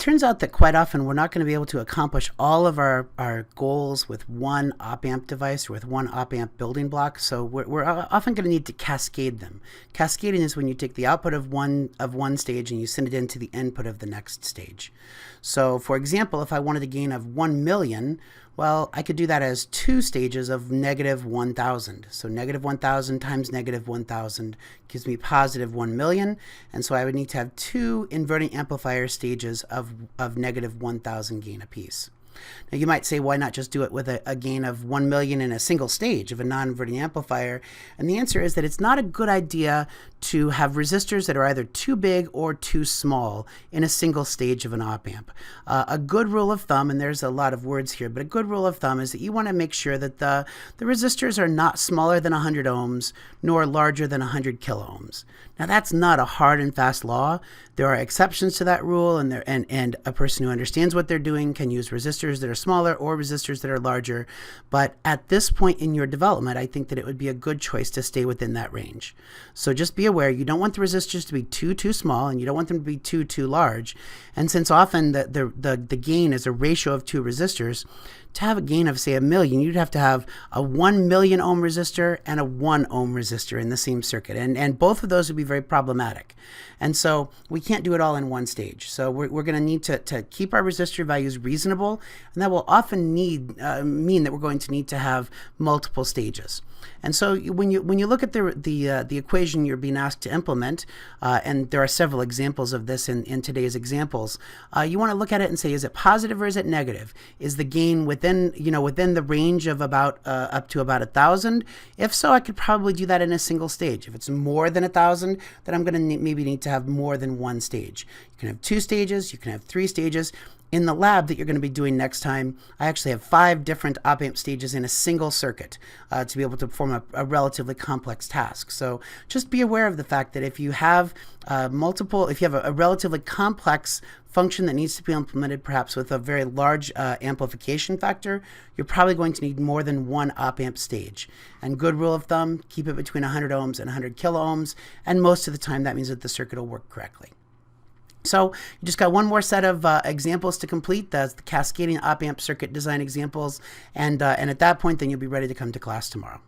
turns out that quite often we're not going to be able to accomplish all of our goals with one op-amp device or with one op-amp building block, so we're often going to need to cascade them. Cascading is when you take the output of one stage and you send it into the input of the next stage. So for example, if I wanted a gain of 1 million, well, I could do that as two stages of negative 1,000. So negative 1,000 times negative 1,000 gives me positive 1 million. And so I would need to have two inverting amplifier stages of negative 1,000 gain apiece. Now you might say, why not just do it with a gain of 1 million in a single stage of a non-inverting amplifier? And the answer is that it's not a good idea to have resistors that are either too big or too small in a single stage of an op-amp. A good rule of thumb, and there's a lot of words here, but a good rule of thumb is that you want to make sure that the resistors are not smaller than 100 ohms nor larger than 100 kilo ohms. Now that's not a hard and fast law. There are exceptions to that rule, and a person who understands what they're doing can use resistors that are smaller or resistors that are larger. But at this point in your development, I think that it would be a good choice to stay within that range. So just be aware, you don't want the resistors to be too small, and you don't want them to be too large. And since often the gain is a ratio of two resistors, to have a gain of, say, 1 million, you'd have to have a 1 million ohm resistor and a 1 ohm resistor in the same circuit. And both of those would be very problematic. And so we can't do it all in one stage. So we're going to need to keep our resistor values reasonable, and that will often mean that we're going to need to have multiple stages. And so when you look at the equation you're being asked to implement, and there are several examples of this in today's examples, you want to look at it and say, is it positive or is it negative? Is the gain within the range of about up to about 1,000? If so, I could probably do that in a single stage. If it's more than 1,000, then I'm going to maybe need to have more than one stage. You can have 2 stages, you can have 3 stages. In the lab that you're going to be doing next time, I actually have 5 different op-amp stages in a single circuit to be able to perform a relatively complex task. So just be aware of the fact that if you have a relatively complex function that needs to be implemented, perhaps with a very large amplification factor, you're probably going to need more than one op-amp stage. And good rule of thumb, keep it between 100 ohms and 100 kilo ohms, and most of the time that means that the circuit will work correctly. So you just got one more set of examples to complete. That's the cascading op-amp circuit design examples, and at that point then you'll be ready to come to class tomorrow.